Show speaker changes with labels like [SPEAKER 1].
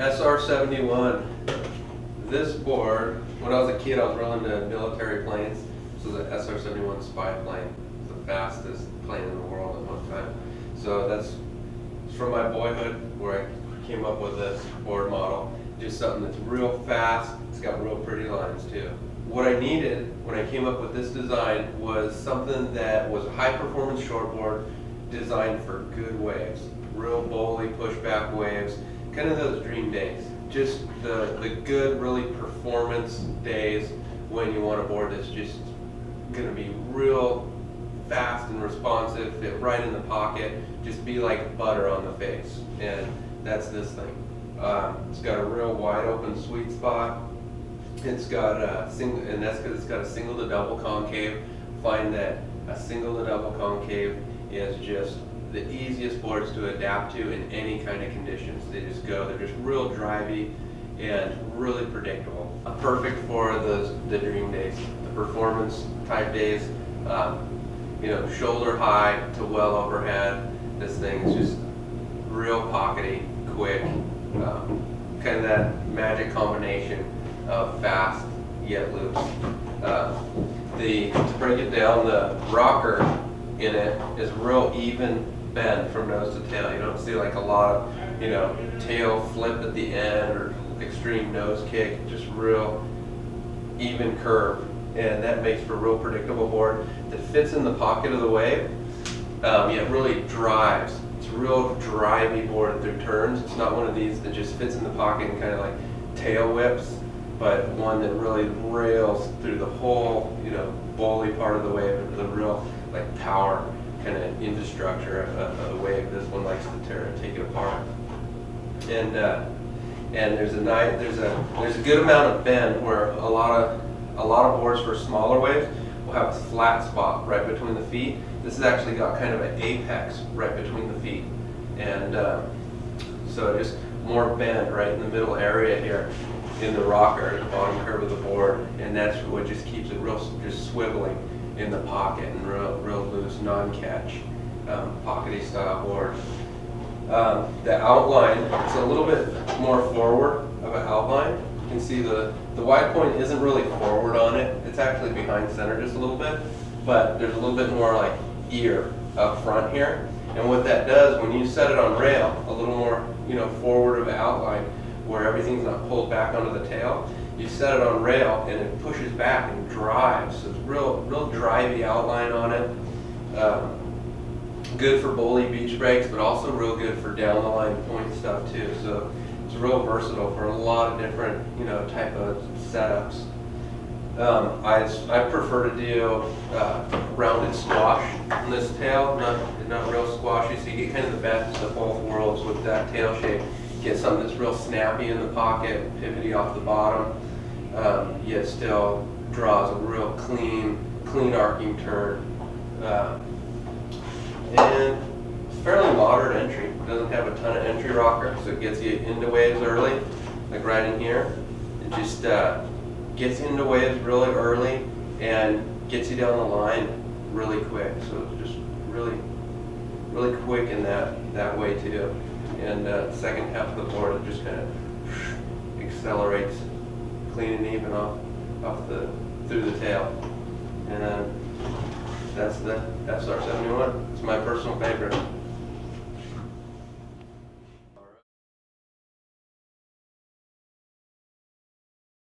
[SPEAKER 1] SR-71. This board, when I was a kid, I was real into military planes. This was an SR-71 spy plane. It's the fastest plane in the world at one time. So that's from my boyhood where I came up with this board model. Just something that's real fast. It's got real pretty lines too. What I needed when I came up with this design was something that was a high performance shortboard designed for good waves. Real bowly pushback waves, kind of those dream days. Just the good, really performance days when you want a board that's just gonna be real fast and responsive, fit right in the pocket, just be like butter on the face. And that's this thing. It's got a real wide open sweet spot. It's got a single, and that's because it's got a single to double concave. Find that a single to double concave is just the easiest boards to adapt to in any kind of conditions. They just go, they're just real drivey and really predictable. Perfect for the dream days, the performance type days. You know, shoulder high to well overhead. This thing is just real pockety, quick, kind of that magic combination of fast yet loose. To break it down, the rocker in it is real even bend from nose to tail. You don't see like a lot of, you know, tail flip at the end or extreme nose kick, just real even curve. And that makes for a real predictable board that fits in the pocket of the wave, yet really drives. It's a real drivey board through turns. It's not one of these that just fits in the pocket and kind of like tail whips, but one that really rails through the whole, you know, bowly part of the wave into the real like power kind of infrastructure of the wave. This one likes to take it apart. And there's a good amount of bend where a lot of boards for smaller waves will have a flat spot right between the feet. This has actually got kind of an apex right between the feet, and so just more bend right in the middle area here in the rocker, the bottom curve of the board, and that's what just keeps it real, just swiveling in the pocket and real loose, non-catch, pockety style board. The outline, it's a little bit more forward of an outline. You can see the wide point isn't really forward on it. It's actually behind center just a little bit, but there's a little bit more like ear up front here. And what that does, when you set it on rail, a little more, you know, forward of an outline where everything's not pulled back onto the tail, you set it on rail and it pushes back and drives. So it's real drivey outline on it. Good for bowly beach breaks, but also real good for down the line point stuff too. So it's real versatile for a lot of different, you know, type of setups. I prefer to do rounded squash on this tail, not real squashy, so you get kind of the best of both worlds with that tail shape. You get something that's real snappy in the pocket, pivoty off the bottom, yet still draws a real clean arcing turn. And it's fairly moderate entry. It doesn't have a ton of entry rocker, so it gets you into waves early, like right in here. It just gets into waves really early and gets you down the line really quick. So it's just really quick in that way too. And the second half of the board, it just kind of accelerates clean and even through the tail. And that's the SR-71. It's my personal favorite.